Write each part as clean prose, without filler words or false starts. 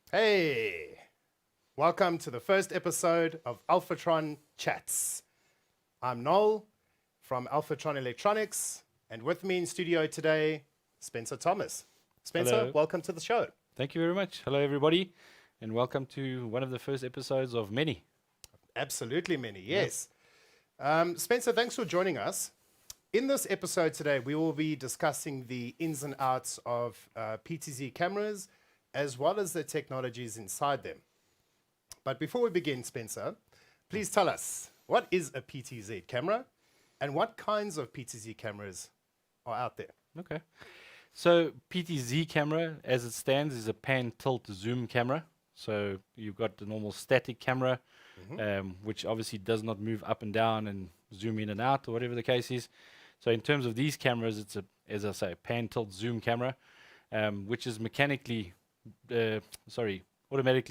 Hey, welcome to the first episode of Alfatron Chats. I'm Noel from Alfatron Electronics, and with me in studio today, Spencer Thomas. Spencer, Hello. welcome to the show. Thank you very much. Hello, everybody, and welcome to one of the first episodes of many. Absolutely many, Yeah. yes. Spencer, thanks for joining us. In this episode today, we will be discussing the ins and outs of PTZ cameras, as well as the technologies inside them. But before we begin, Spencer, please tell us, what is a PTZ camera and what kinds of PTZ cameras are out there? Okay. So PTZ camera, as it stands, is a pan tilt zoom camera. So you've got the normal static camera, which obviously does not move up and down and zoom in and out or whatever the case is. So in terms of these cameras, it's a, as I say, pan tilt zoom camera, which is automatically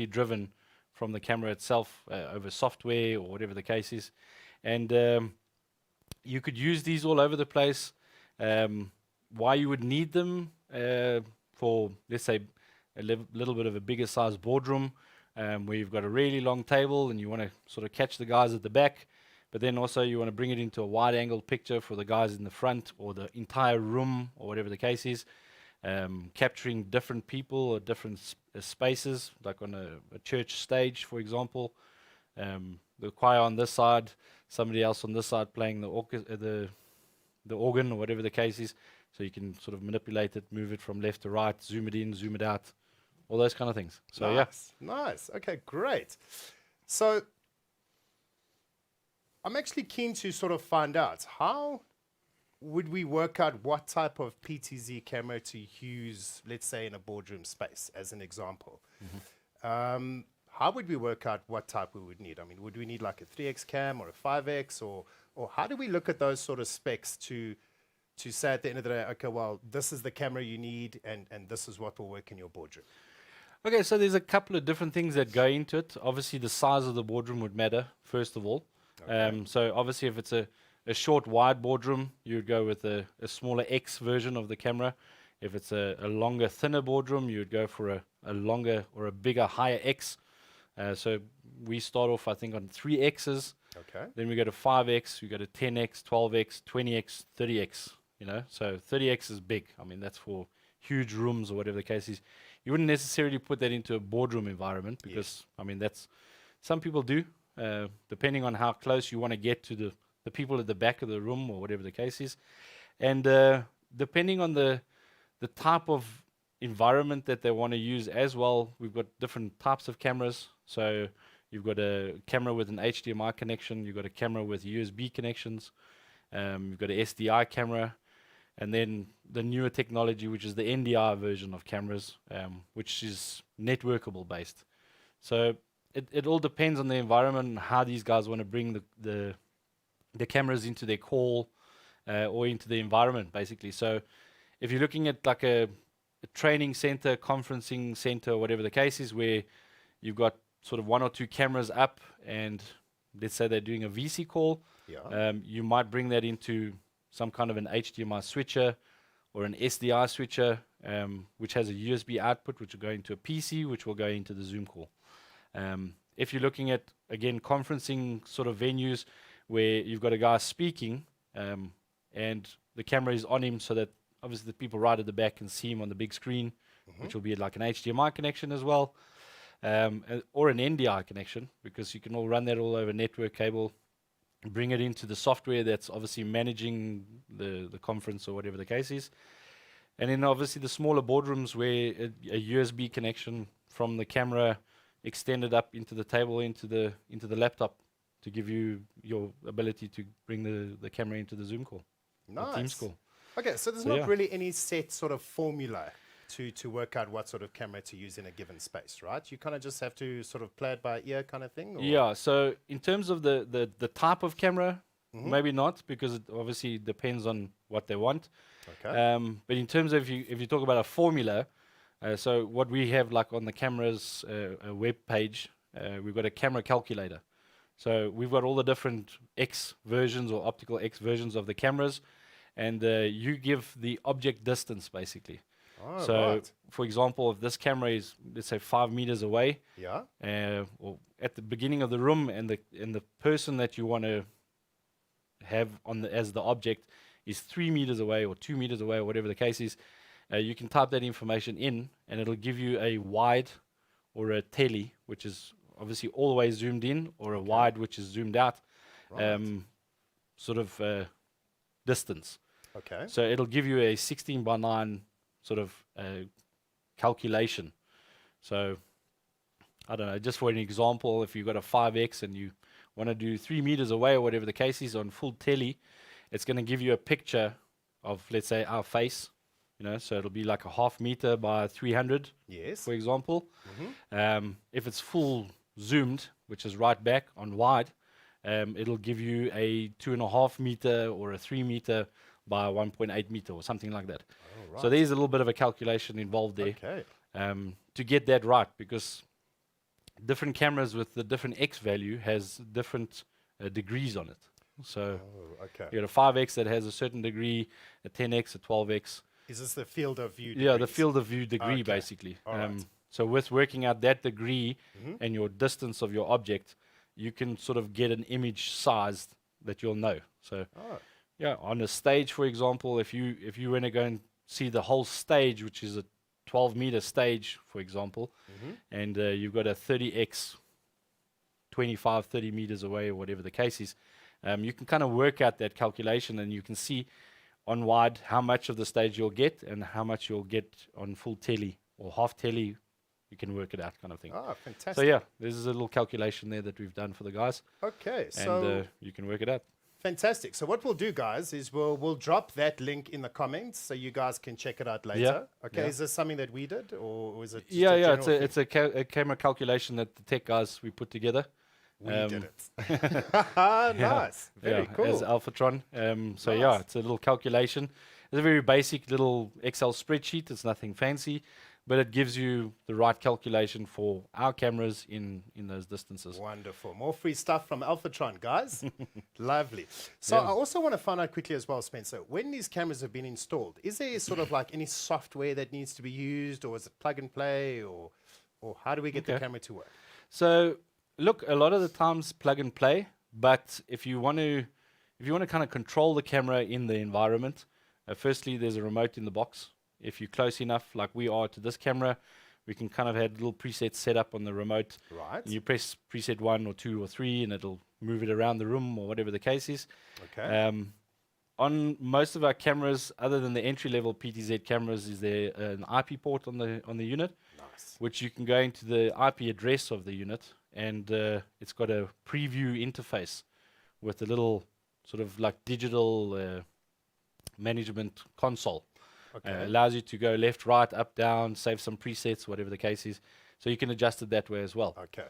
driven from the camera itself over software or whatever the case is. And you could use these all over the place. Why you would need them for, let's say, a little bit of a bigger size boardroom where you've got a really long table and you want to sort of catch the guys at the back, but then also you want to bring it into a wide angle picture for the guys in the front or the entire room or whatever the case is. Capturing different people or different spaces, like on a church stage, for example. The choir on this side, somebody else on this side playing the organ or whatever the case is. So you can sort of manipulate it, move it from left to right, zoom it in, zoom it out, all those kind of things. So Nice. Okay, great. So I'm actually keen to sort of find out, how would we work out what type of PTZ camera to use, let's say, in a boardroom space, as an example? How would we work out what type we would need? I mean, would we need like a 3x cam or a 5x, or how do we look at those sort of specs to say at the end of the day, okay, well, this is the camera you need, and this is what will work in your boardroom? Okay, so there's a couple of different things that go into it. Obviously, the size of the boardroom would matter, first of all. Okay. So obviously, if it's a short, wide boardroom, you would go with a smaller X version of the camera. If it's a longer, thinner boardroom, you would go for a longer or a bigger, higher X. So we start off, I think, on 3Xs. Okay. Then we go to 5X, we go to 10X, 12X, 20X, 30X. So 30X is big. I mean, that's for huge rooms or whatever the case is. You wouldn't necessarily put that into a boardroom environment because, I mean, that's some people do, depending on how close you want to get to the people at the back of the room or whatever the case is. And depending on the type of environment that they want to use as well, we've got different types of cameras. So you've got a camera with an HDMI connection, you've got a camera with USB connections, you've got an SDI camera, and then the newer technology, which is the NDI version of cameras, which is networkable based. So it all depends on the environment and how these guys want to bring the cameras into their call or into the environment, basically. So if you're looking at like a training center, conferencing center, whatever the case is, where you've got sort of one or two cameras up, and let's say they're doing a VC call, you might bring that into some kind of an HDMI switcher or an SDI switcher, which has a USB output, which will go into a PC, which will go into the Zoom call. If you're looking at, again, conferencing sort of venues where you've got a guy speaking and the camera is on him so that obviously the people right at the back can see him on the big screen, which will be like an HDMI connection as well, or an NDI connection, because you can all run that all over network cable, bring it into the software that's obviously managing the conference or whatever the case is. And then obviously the smaller boardrooms where a USB connection from the camera extended up into the table, into the laptop, to give you your ability to bring the camera into the Zoom call, the Teams call. Okay, so there's not really any set sort of formula to work out what sort of camera to use in a given space, right? You kind of just have to sort of play it by ear kind of thing? Or? Yeah, so in terms of the type of camera, maybe not, because it obviously depends on what they want. Okay. But in terms of if you talk about a formula, so what we have like on the camera's web page, we've got a camera calculator. So we've got all the different X versions or optical X versions of the cameras, and you give the object distance basically. Oh, So, right. for example, if this camera is, let's say, 5 meters away, Yeah. or at the beginning of the room, and the person that you want to have on as the object is 3 meters away or 2 meters away or whatever the case is, you can type that information in, and it'll give you a wide or a tele, which is obviously all the way zoomed in, or a wide, which is zoomed out, Right. sort of distance. Okay. So it'll give you a 16 by 9 sort of calculation. So I don't know, just for an example, if you've got a 5x and you want to do 3 meters away or whatever the case is on full tele, it's going to give you a picture of, let's say, our face. So it'll be like a 0.5 meter by 300, Yes. for example. If it's full zoomed, which is right back on wide, it'll give you a 2.5 meter or a 3 meter by 1.8 meter or something like that. Oh, right. So there's a little bit of a calculation involved there Okay. to get that right, because different cameras with the different X value has different degrees on it. So Oh, okay. you got a 5X that has a certain degree, a 10X, a 12X. Is this the field of view? Yeah, the degrees? field of view degree, Okay. basically. All right. So with working out that degree and your distance of your object, you can sort of get an image size that you'll know. So Oh, yeah, on a stage, for example, if you want to go and see the whole stage, which is a 12-meter stage, for example, and you've got a 30x 25, 30 meters away or whatever the case is, you can kind of work out that calculation, and you can see on wide how much of the stage you'll get and how much you'll get on full tele or half tele. You can work it out, kind of thing. oh, fantastic. So yeah, there's a little calculation there that we've done for the guys, Okay, and so you can work it out. fantastic. So what we'll do, guys, is we'll drop that link in the comments so you guys can check it out later. Okay, yeah. Is this something that we did, or is it? Just Yeah, a yeah, general it's a camera calculation that the tech guys we put together. We did it. Nice. Very yeah, cool. as Alfatron. So Nice. yeah, it's a little calculation. It's a very basic little Excel spreadsheet. It's nothing fancy, but it gives you the right calculation for our cameras in those distances. Wonderful. More free stuff from Alfatron, guys. Lovely. So Yeah. I also want to find out quickly as well, Spencer, when these cameras have been installed, is there sort of like any software that needs to be used, or is it plug and play, or how do we get the Okay. camera to work? So look, a lot of the times plug and play, but if you want to kind of control the camera in the environment, firstly there's a remote in the box. If you're close enough, like we are to this camera, we can kind of have little presets set up on the remote. Right. And you press preset 1 or 2 or 3, and it'll move it around the room or whatever the case is. Okay. On most of our cameras, other than the entry-level PTZ cameras, is there an IP port on the unit, Nice. which you can go into the IP address of the unit, and it's got a preview interface with a little sort of like digital management console. Okay. Allows you to go left, right, up, down, save some presets, whatever the case is. So you can adjust it that way as well. Okay.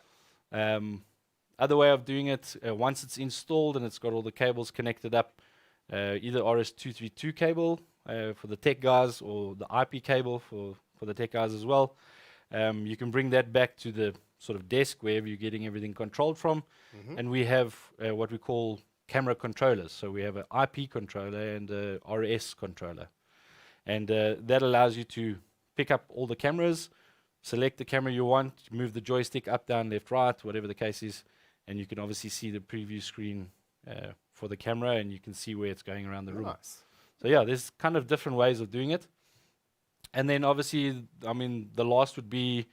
Other way of doing it, once it's installed and it's got all the cables connected up, either RS-232 cable for the tech guys, or the IP cable for the tech guys as well. You can bring that back to the sort of desk wherever you're getting everything controlled from. And we have what we call camera controllers. So we have an IP controller and a RS controller. And that allows you to pick up all the cameras, select the camera you want, move the joystick up, down, left, right, whatever the case is, and you can obviously see the preview screen for the camera, and you can see where it's going around the room. Nice. So yeah, there's kind of different ways of doing it. And then obviously, I mean, the last would be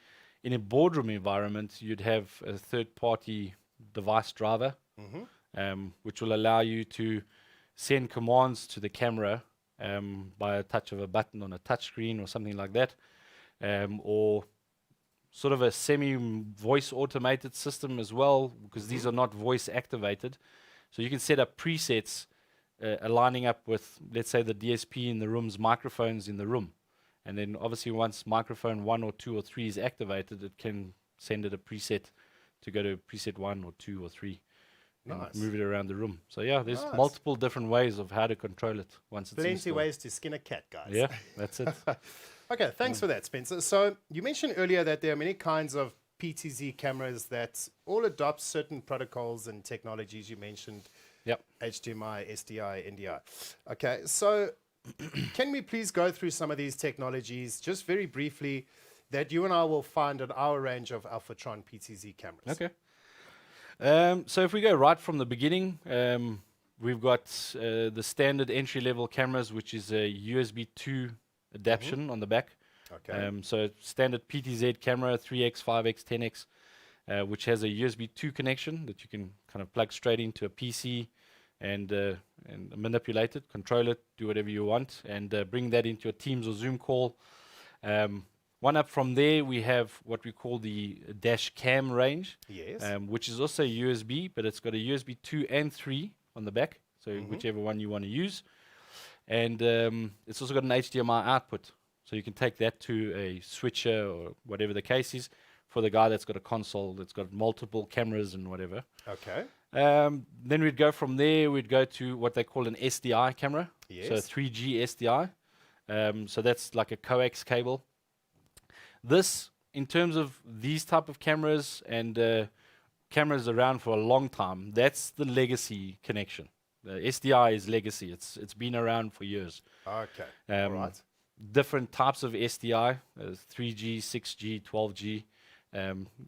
in a boardroom environment, you'd have a third-party device driver, which will allow you to send commands to the camera by a touch of a button on a touch screen or something like that, or sort of a semi-voice automated system as well, because these are not voice activated. So you can set up presets aligning up with, let's say, the DSP in the room's microphones in the room. And then obviously once microphone 1 or 2 or 3 is activated, it can send it a preset to go to preset 1 or 2 or 3. Nice. And move it around the room. So yeah, there's Nice. multiple different ways of how to control it once it's Plenty installed. ways to skin a cat, guys. Yeah, that's it. Okay, thanks for that, Spencer. So you mentioned earlier that there are many kinds of PTZ cameras that all adopt certain protocols and technologies. You mentioned Yep. HDMI, SDI, NDI. Okay, so Can we please go through some of these technologies just very briefly that you and I will find on our range of Alfatron PTZ cameras? Okay. So if we go right from the beginning, we've got the standard entry-level cameras, which is a USB 2 adaptation on the back. Okay. So standard PTZ camera, 3x, 5x, 10x, which has a USB 2 connection that you can kind of plug straight into a PC and manipulate it, control it, do whatever you want, and bring that into a Teams or Zoom call. One up from there, we have what we call the dash cam range, Yes. which is also USB, but it's got a USB 2 and 3 on the back, so whichever one you want to use. And it's also got an HDMI output, so you can take that to a switcher or whatever the case is for the guy that's got a console that's got multiple cameras and whatever. Okay. Then we'd go from there, we'd go to what they call an SDI camera, Yes. so 3G SDI. So that's like a coax cable. This, in terms of these type of cameras and cameras around for a long time, that's the legacy connection. The SDI is legacy. It's been around for years. Okay. All right. Different types of SDI, 3G, 6G, 12G,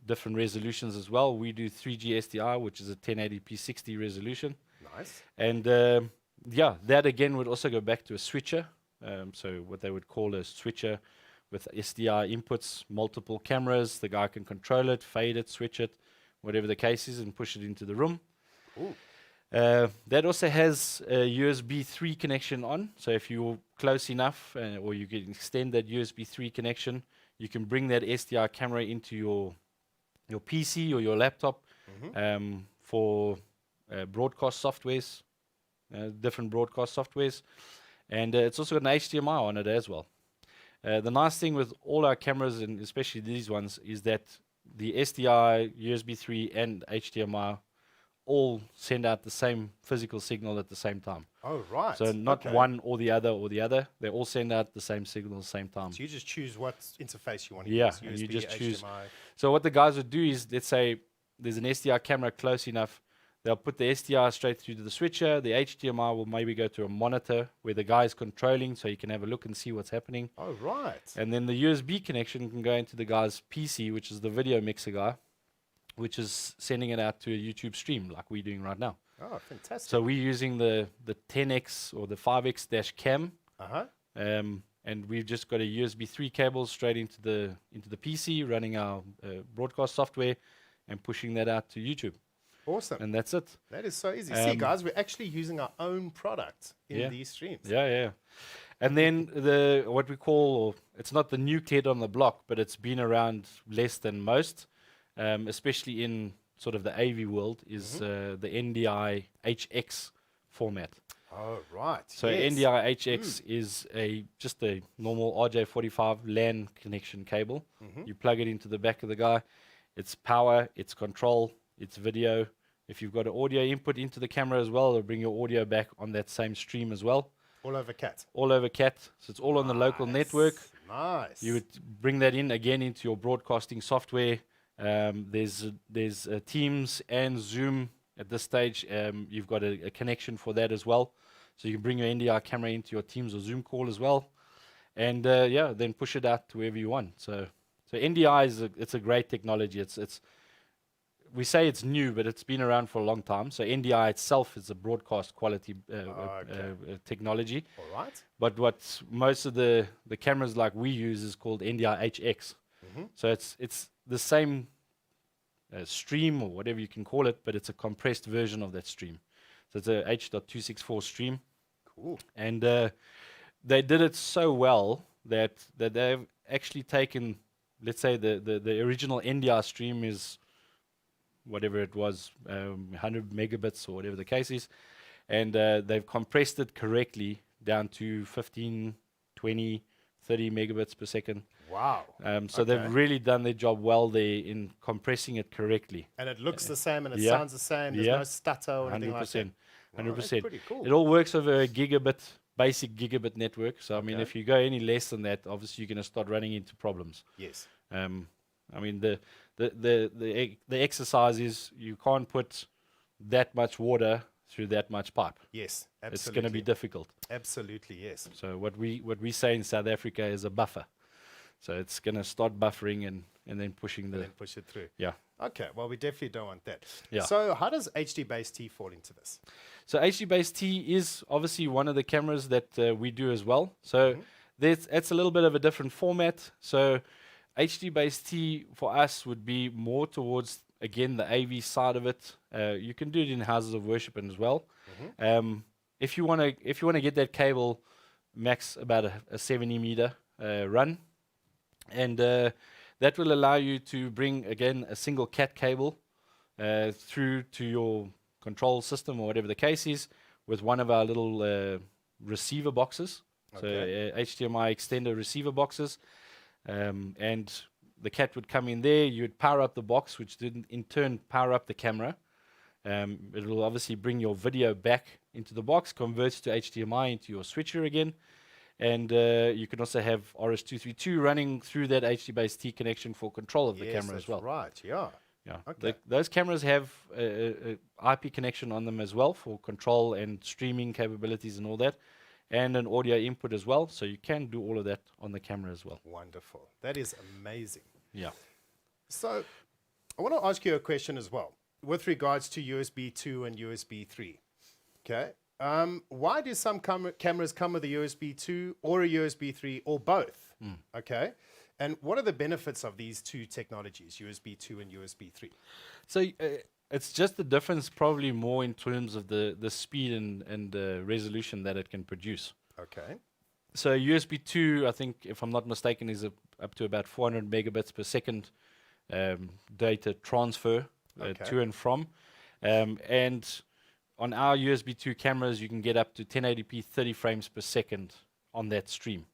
different resolutions as well. We do 3G SDI, which is a 1080p 60 resolution. Nice. And yeah, that again would also go back to a switcher. So what they would call a switcher with SDI inputs, multiple cameras. The guy can control it, fade it, switch it, whatever the case is, and push it into the room. Ooh. That also has a USB 3 connection on. So if you're close enough, or you can extend that USB 3 connection, you can bring that SDI camera into your PC or your laptop for broadcast softwares, different broadcast softwares. And it's also got an HDMI on it as well. The nice thing with all our cameras, and especially these ones, is that the SDI, USB 3, and HDMI all send out the same physical signal at the same time. Oh, right. So not one or the other. They all send out the same signal at the same time. So you just choose what interface you want to Yeah, use. and you USB, just choose. HDMI. So what the guys would do is, let's say there's an SDI camera close enough, they'll put the SDI straight through to the switcher. The HDMI will maybe go to a monitor where the guy is controlling, so you can have a look and see what's happening. Oh, right. And then the USB connection can go into the guy's PC, which is the video mixer guy, which is sending it out to a YouTube stream like we're doing right now. Oh, fantastic. So we're using the 10x or the 5x dash cam, Uh-huh. and we've just got a USB 3 cable straight into the PC, running our broadcast software, and pushing that out to YouTube. Awesome. And that's it. That is so easy. See, guys, we're actually using our own product in these streams. Yeah. And then what we call, it's not the new kid on the block, but it's been around less than most, especially in sort of the AV world, is the NDI HX format. Oh, right. So yes. NDI HX is just a normal RJ45 LAN connection cable. You plug it into the back of the guy. It's power, it's control, it's video. If you've got an audio input into the camera as well, it'll bring your audio back on that same stream as well. All over CAT. All over CAT. So it's all on the local network. Nice. You would bring that in again into your broadcasting software. There's Teams and Zoom at this stage. You've got a connection for that as well. So you can bring your NDI camera into your Teams or Zoom call as well. And then push it out to wherever you want. So NDI it's a great technology. We say it's new, but it's been around for a long time. So NDI itself is a broadcast quality technology. All right. But what most of the cameras like we use is called NDI HX. So it's the same stream or whatever you can call it, but it's a compressed version of that stream. So it's a H.264 stream. Cool. And they did it so well that they've actually taken, let's say the original NDI stream is whatever it was, 100 megabits or whatever the case is, and they've compressed it correctly down to 15, 20, 30 megabits per second. Wow. So they've really done their job well there in compressing it correctly. And it looks the same and it sounds the same. There's no stutter or anything like that. 100%. That's pretty cool. It all works over a basic gigabit network. So I mean, if you go any less than that, obviously you're going to start running into problems. Yes. I mean, the exercise is you can't put that much water through that much pipe. Yes, It's going absolutely. to be difficult. Absolutely, yes. So what we say in South Africa is a buffer. So it's going to start buffering and then pushing And the then push it through. yeah. Okay, well, we definitely don't want that. Yeah. So how does HDBaseT fall into this? So HDBaseT is obviously one of the cameras that we do as well. So it's a little bit of a different format. So HDBaseT for us would be more towards, again, the AV side of it. You can do it in houses of worship as well. If you want to get that cable max about a 70 meter run, and that will allow you to bring, again, a single cat cable through to your control system or whatever the case is with one of our little receiver boxes. Okay. So HDMI extender receiver boxes. And the cat would come in there. You would power up the box, which did in turn power up the camera. It will obviously bring your video back into the box, converts to HDMI into your switcher again. And you can also have RS-232 running through that HDBaseT connection for control of the camera as well. Right, yeah. Yeah. Okay. Those cameras have a IP connection on them as well for control and streaming capabilities and all that, and an audio input as well. So you can do all of that on the camera as well. Wonderful. That is amazing. Yeah. So I want to ask you a question as well with regards to USB 2 and USB 3. Okay. Why do some cameras come with a USB 2 or a USB 3 or both? Okay. And what are the benefits of these two technologies, USB 2 and USB 3? So it's just the difference, probably more in terms of the speed and the resolution that it can produce. Okay. So USB 2, I think, if I'm not mistaken, is up to about 400 megabits per second data transfer to and from. And on our USB 2 cameras, you can get up to 1080p 30 frames per second on that stream.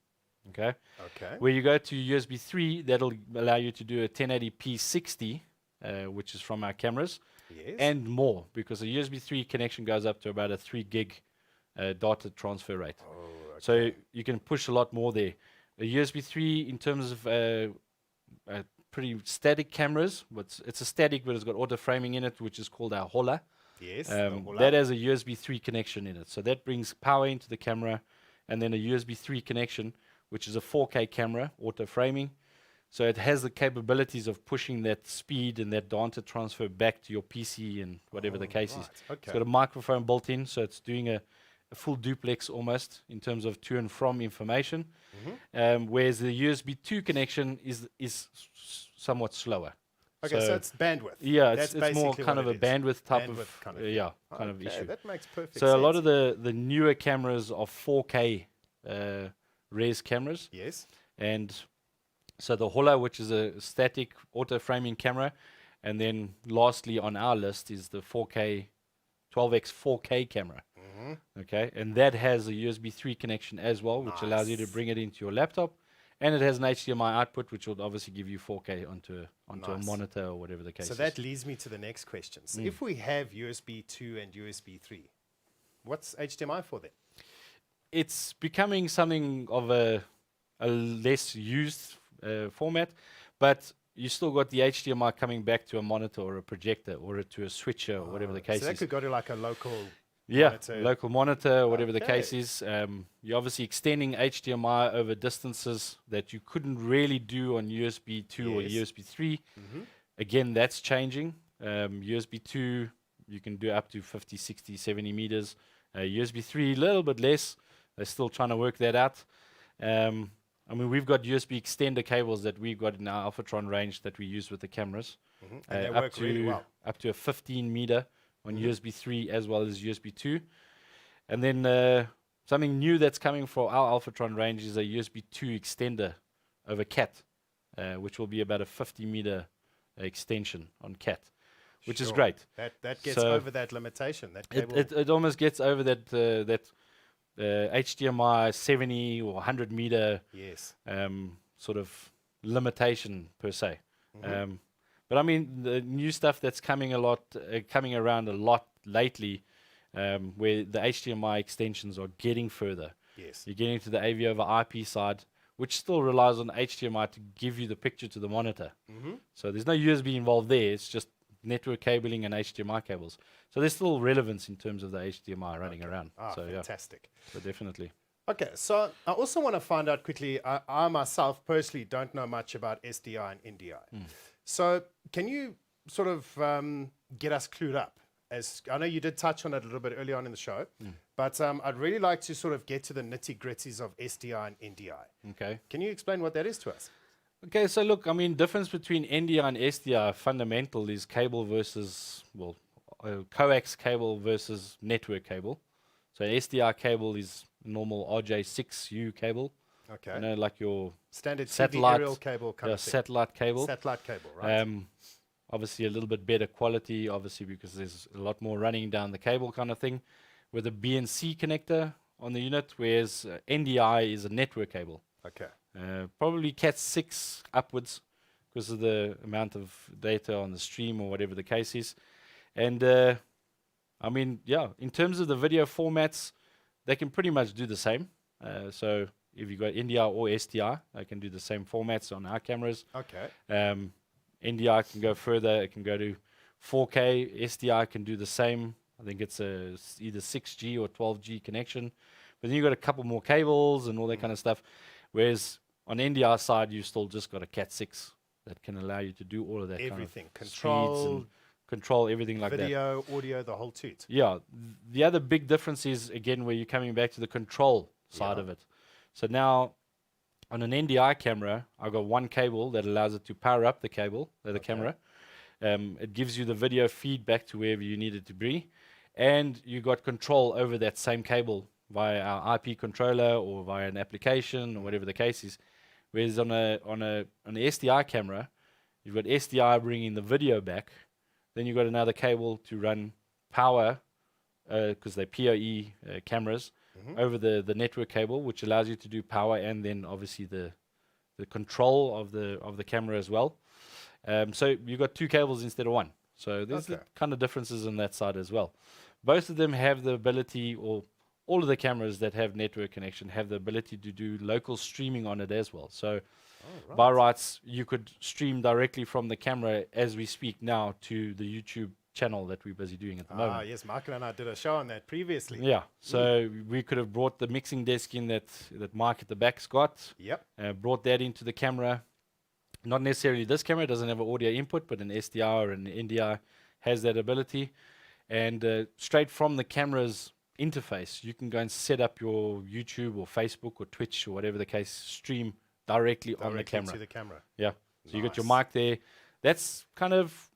Okay. Okay. Where you go to USB 3, that'll allow you to do a 1080p 60, which is from our cameras, Yes. and more, because a USB 3 connection goes up to about a 3 gig data transfer rate. Oh, okay. So you can push a lot more there. A USB 3, in terms of pretty static cameras, but it's a static, but it's got auto framing in it, which is called our Holla. Yes. That has a USB 3 connection in it. So that brings power into the camera, and then a USB 3 connection, which is a 4K camera, auto framing. So it has the capabilities of pushing that speed and that data transfer back to your PC and whatever the case is. Okay. It's got a microphone built in, so it's doing a full duplex almost in terms of to and from information. Whereas the USB 2 connection is somewhat slower. Okay, so it's bandwidth. Yeah, That's it's more basically kind what of a it is. bandwidth type Bandwidth of, kind of kind of Okay, issue. that makes perfect So sense. a lot of the newer cameras are 4K res cameras, Yes. and so the Holla, which is a static auto framing camera, and then lastly on our list is the 4K 12x 4K camera. Okay, and that has a USB 3 connection as well, which allows you to bring it into your laptop, and it has an HDMI output, which will obviously give you 4K onto a monitor or whatever the case So is. that leads me to the next question. So if we have USB 2 and USB 3, what's HDMI for then? It's becoming something of a less used format, but you still got the HDMI coming back to a monitor or a projector or to a switcher or whatever the case So that is. could go to like a local Yeah, monitor. local monitor, whatever the Okay. case is. You're obviously extending HDMI over distances that you couldn't really do on USB 2 or Yes. USB 3. Again, that's changing. USB 2, you can do up to 50, 60, 70 meters. USB 3, a little bit less. They're still trying to work that out. I mean, we've got USB extender cables that we've got in our Alfatron range that we use with the cameras. And they up work to really well. up to a 15 meter on USB 3 as well as USB 2. And then something new that's coming for our Alfatron range is a USB 2 extender over CAT, which will be about a 50 meter extension on CAT, which is Sure. great. That gets So over that limitation. That cable. It almost gets over that HDMI 70 or 100 meter yes. sort of limitation per se. But I mean, the new stuff that's coming around a lot lately, where the HDMI extensions are getting further. Yes. You're getting to the AV over IP side, which still relies on HDMI to give you the picture to the monitor. So there's no USB involved there. It's just network cabling and HDMI cables. So there's still relevance in terms of the HDMI running around. Ah, So fantastic. so definitely. Okay, so I also want to find out quickly, I myself personally don't know much about SDI and NDI. So can you sort of get us clued up? As I know you did touch on it a little bit early on in the show, but I'd really like to sort of get to the nitty-gritties of SDI and NDI. Okay. Can you explain what that is to us? Okay, so look, I mean, difference between NDI and SDI fundamental is cable versus, well, coax cable versus network cable. So SDI cable is normal RJ6U cable. Okay. You know, like your Standard TV satellite aerial cable kind yeah, of thing. satellite cable. Satellite cable, right? Obviously a little bit better quality, obviously because there's a lot more running down the cable kind of thing, with a BNC connector on the unit, whereas NDI is a network cable. Okay. Probably Cat6 upwards because of the amount of data on the stream or whatever the case is. And I mean, yeah, in terms of the video formats, they can pretty much do the same. So if you've got NDI or SDI, they can do the same formats on our cameras. Okay. NDI can go further. It can go to 4K. SDI can do the same. I think it's either 6G or 12G connection. But then you've got a couple more cables and all that kind of stuff. Whereas on NDI side, you still just got a Cat6 that can allow you to do all of that Everything. kind of Control, control everything like that. video, audio, the whole toot. Yeah. The other big difference is, again, where you're coming back to the control side of it. So now, on an NDI camera, I've got one cable that allows it to power up the cable, the camera. It gives you the video feedback to wherever you need it to be. And you got control over that same cable via our IP controller or via an application or whatever the case is. Whereas on an SDI camera, you've got SDI bringing the video back. Then you've got another cable to run power, because they're PoE cameras, over the network cable, which allows you to do power and then obviously the control of the camera as well. So you've got two cables instead of one. So there's the kind of differences on that side as well. Both of them have the ability, or all of the cameras that have network connection have the ability to do local streaming on it as well. So by rights, you could stream directly from the camera as we speak now to the YouTube channel that we're busy doing at the moment. Yes, Michael and I did a show on that previously. Yeah, so we could have brought the mixing desk in that Mike at the back's got. Yep. Brought that into the camera. Not necessarily this camera doesn't have an audio input, but an SDI or an NDI has that ability. And straight from the camera's interface, you can go and set up your YouTube or Facebook or Twitch or whatever the case, stream directly on the camera. To the camera. Yeah. So you got your mic there. That's kind of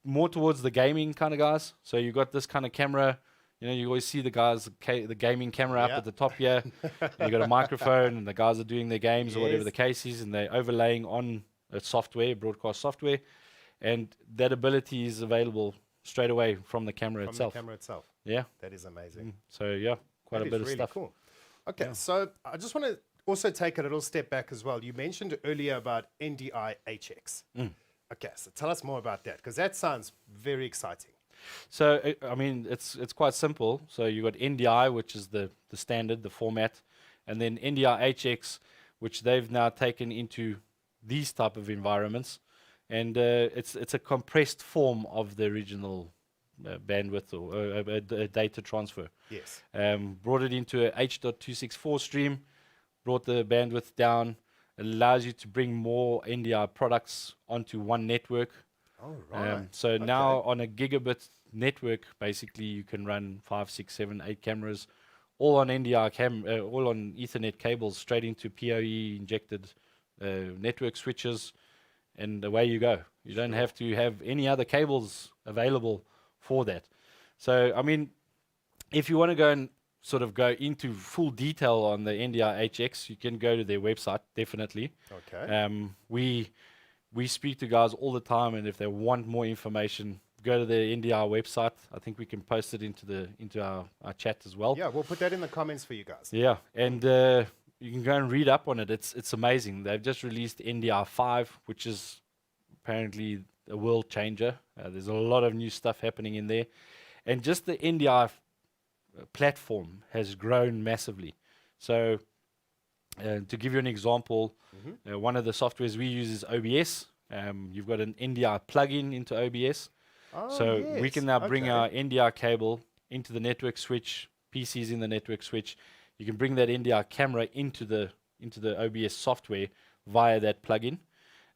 more towards the gaming kind of guys. So you got this kind of camera. You know, you always see the guys, the gaming camera up at the top here. You got a microphone, and the guys are doing their games or whatever the case is, and they're overlaying on a software, broadcast software, and that ability is available straight away from the camera itself. From the camera itself. Yeah. That is amazing. So yeah, quite a bit of really stuff. Cool. Okay, so I just want to also take a little step back as well. You mentioned earlier about NDI HX. Okay, so tell us more about that, because that sounds very exciting. So I mean, it's quite simple. So you got NDI, which is the standard, the format, and then NDI HX, which they've now taken into these type of environments, and it's a compressed form of the original bandwidth or data transfer. Yes. Brought it into a H.264 stream, brought the bandwidth down. It allows you to bring more NDI products onto one network. Oh, right. So now on a gigabit network, basically you can run 5, 6, 7, 8 cameras, all on NDI all on Ethernet cables straight into PoE injected network switches, and away you go. You don't have to have any other cables available for that. So I mean, if you want to go and sort of go into full detail on the NDI HX, you can go to their website, definitely. Okay. We speak to guys all the time, and if they want more information, go to the NDI website. I think we can post it into our chat as well. Yeah, we'll put that in the comments for you guys. Yeah, and you can go and read up on it. It's amazing. They've just released NDI 5, which is apparently a world changer. There's a lot of new stuff happening in there, and just the NDI platform has grown massively. So to give you an example, one of the softwares we use is OBS. You've got an NDI plugin into OBS. Oh, So we yes. can now bring Okay. our NDI cable into the network switch, PCs in the network switch. You can bring that NDI camera into the OBS software via that plugin.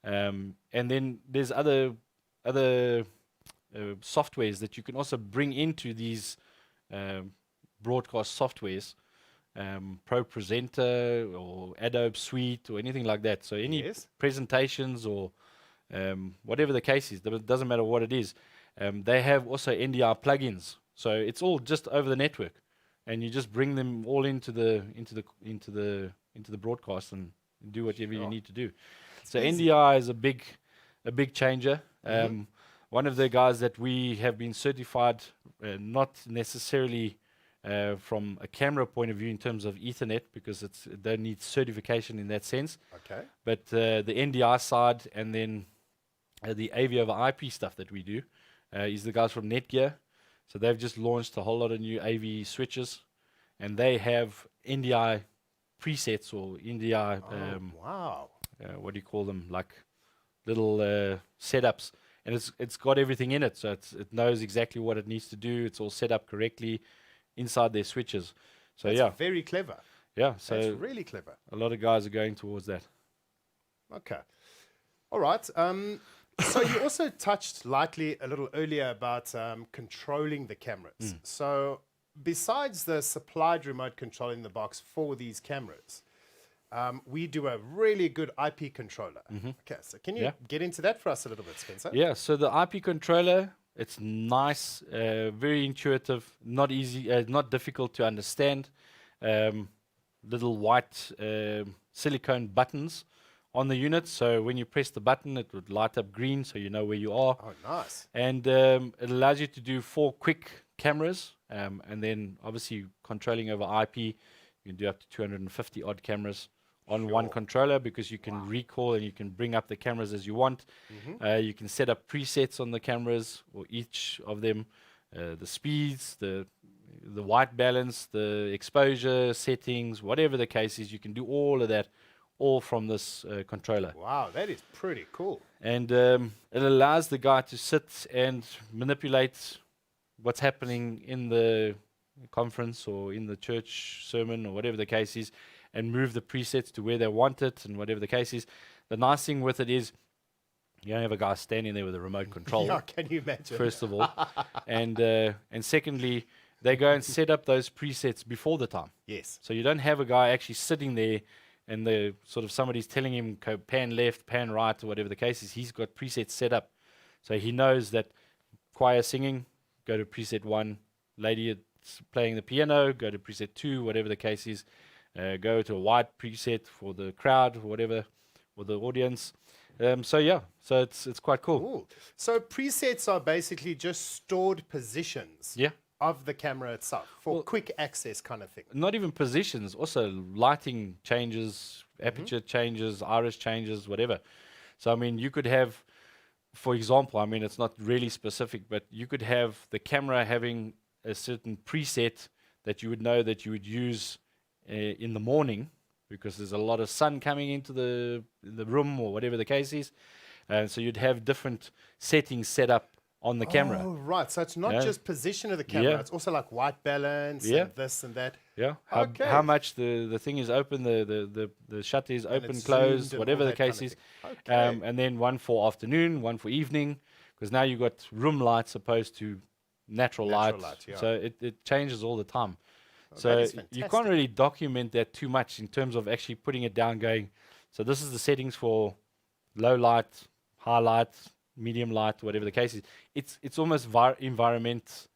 And then there's other softwares that you can also bring into these um, broadcast softwares, Pro Presenter or Adobe Suite or anything like that. So any Yes. presentations or whatever the case is, it doesn't matter what it is. They have also NDI plugins, so it's all just over the network, and you just bring them all into the broadcast and do whatever you Sure. need to do. It's So easy. NDI is a big changer. One of the guys that we have been certified, not necessarily from a camera point of view in terms of Ethernet, because it don't need certification in that sense, Okay. but the NDI side and then the AV over IP stuff that we do is the guys from Netgear. So they've just launched a whole lot of new AV switches, and they have NDI presets or NDI, Wow. what do you call them, like little setups, and it's got everything in it, so it knows exactly what it needs to do. It's all set up correctly inside their switches. So That's very clever. yeah. That's So really clever. a lot of guys are going towards that. Okay. All right. So you also touched lightly a little earlier about controlling the cameras. So besides the supplied remote control in the box for these cameras, we do a really good IP controller. Okay. So can you Yeah. get into that for us a little bit, Spencer? Yeah, so the IP controller, it's nice, very intuitive, not easy, not difficult to understand. Little white silicone buttons on the unit, so when you press the button, it would light up green, so you know where you are. Oh, nice. And it allows you to do 4 quick cameras, and then obviously controlling over IP, you can do up to 250 odd cameras on one Sure. controller, because you can recall and you can bring up the cameras as you want. You can set up presets on the cameras, or each of them, the speeds, the white balance, the exposure settings, whatever the case is, you can do all of that, all from this controller. Wow, that is pretty cool. And it allows the guy to sit and manipulate what's happening in the conference or in the church sermon or whatever the case is, and move the presets to where they want it and whatever the case is. The nice thing with it is you don't have a guy standing there with a remote control, Yeah, can you imagine? first of all. And secondly, they go and set up those presets before the time. Yes. So you don't have a guy actually sitting there and the sort of somebody's telling him pan left, pan right, or whatever the case is. He's got presets set up. So he knows that choir singing, go to preset 1. Lady that's playing the piano, go to preset 2, whatever the case is. Go to a wide preset for the crowd, or whatever, or the audience. So it's quite cool. Cool. So presets are basically just stored positions Yeah. of the camera itself for quick access kind of thing. Not even positions, also lighting changes, aperture changes, iris changes, whatever. So, I mean, you could have, for example, I mean, it's not really specific, but you could have the camera having a certain preset that you would know that you would use in the morning, because there's a lot of sun coming into the room or whatever the case is. And so you'd have different settings set up on the camera. Oh, right. So it's not Yeah. just position of the camera. Yeah. It's also like white balance Yeah. and this and that. Yeah. Okay. How much the thing is open, the shutter is open, it's closed, zoomed and whatever all the that kind case of is. thing. Okay. And then one for afternoon, one for evening, because now you've got room lights opposed to natural light. light, yeah. So it changes all the time. that So is you fantastic. can't really document that too much in terms of actually putting it down, going, so this is the settings for low light, high light, medium light, whatever the case is. It's almost environment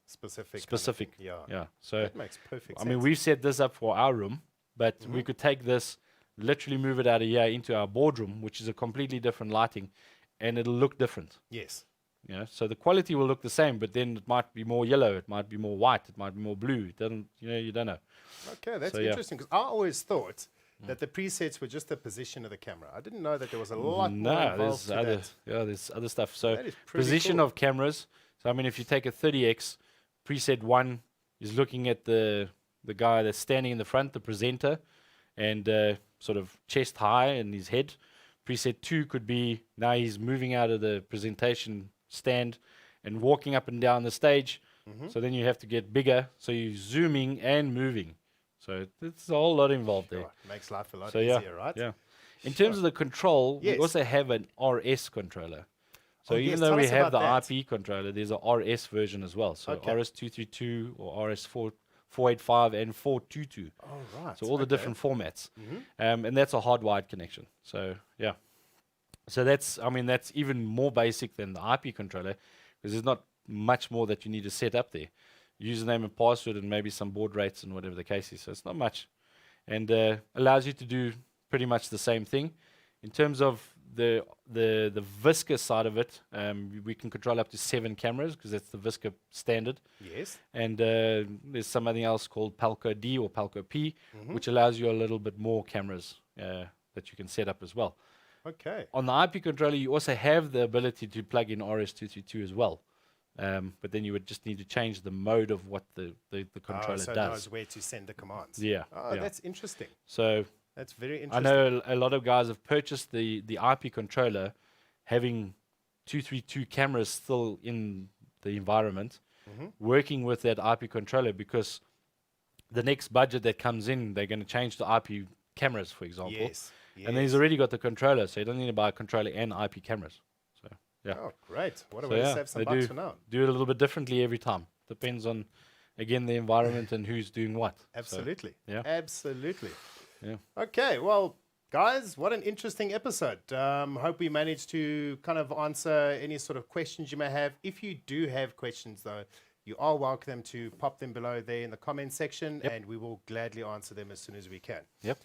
Specific. specific. Kind of thing. Yeah. Yeah. So That makes perfect I sense. mean, we've set this up for our room, but we could take this, literally move it out of here into our boardroom, which is a completely different lighting, and it'll look different. Yes. You know, so the quality will look the same, but then it might be more yellow, it might be more white, it might be more blue. It doesn't, you don't know. Okay, that's So, yeah. interesting, because I always thought that the presets were just the position of the camera. I didn't know that there was a lot more No, involved there's to other, that. there's other stuff. So That is pretty position cool. of cameras. So I mean, if you take a 30x, preset 1 is looking at the guy that's standing in the front, the presenter, and sort of chest high in his head. Preset 2 could be now he's moving out of the presentation stand and walking up and down the stage. So then you have to get bigger. So you're zooming and moving. So it's a whole lot involved there. Sure. Makes life a lot So easier, right? yeah. In terms of the control, we Yes. also have an RS controller. So Oh, even yes, though tell we us have about the that. IP controller, there's a RS version as well. So Okay. RS232 or RS485 and 422. Oh, right. So all the Okay. different formats. And that's a hardwired connection. So yeah. So that's even more basic than the IP controller because there's not much more that you need to set up there. Username and password and maybe some baud rates and whatever the case is. So it's not much. And allows you to do pretty much the same thing. In terms of the Visca side of it, we can control up to 7 cameras because that's the Visca standard. Yes. And there's something else called Palco D or Palco P, which allows you a little bit more cameras that you can set up as well. Okay. On the IP controller, you also have the ability to plug in RS232 as well. But then you would just need to change the mode of what the controller so it does. knows where to send the commands. Yeah. Oh, yeah. that's interesting. So That's very I interesting. know a lot of guys have purchased the IP controller having 232 cameras still in the environment, working with that IP controller because the next budget that comes in, they're going to change to IP cameras, for example. Yes. And then he's already got the controller, so you don't need to buy a controller and IP cameras. So, yeah. Oh, great. What a So way to yeah, save some they bucks for now. do it a little bit differently every time. Depends on, again, the environment and who's doing what. So, Absolutely. yeah. Absolutely. yeah. Okay, well, guys, what an interesting episode. Hope we managed to kind of answer any sort of questions you may have. If you do have questions, though, you are welcome to pop them below there in the comment section, and we will gladly answer them as soon as we can. Yep.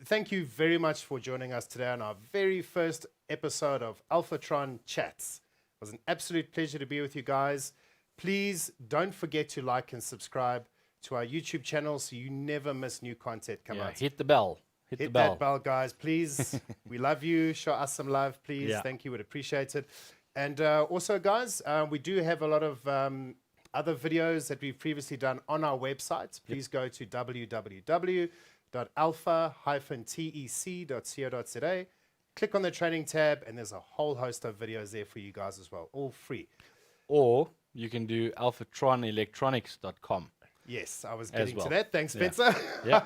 Thank you very much for joining us today on our very first episode of Alfatron Chats. It was an absolute pleasure to be with you guys. Please don't forget to like and subscribe to our YouTube channel so you never miss new content come out. Hit the bell. Hit the Hit bell. that bell, guys, please. We love you. Show us some love, please. Yeah. Thank you. Would appreciate it. And also, guys, we do have a lot of other videos that we've previously done on our website. Please go to www.alpha-tec.co.za. Click on the training tab, and there's a whole host of videos there for you guys as well, all free. Or you can do alphatronelectronics.com. Yes, I was getting well. to that. Thanks, Yeah. Spencer. Yeah.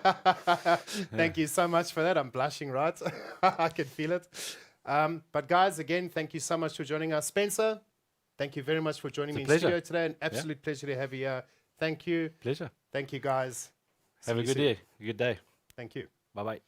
Thank you so much for that. I'm blushing, right? I can feel it. But guys, again, thank you so much for joining us. Spencer, thank you very much for joining me in pleasure. studio today. An absolute pleasure to have you here. Thank you. Pleasure. Thank you, guys. Have See a you good soon. day. A good day. Thank you. Bye-bye.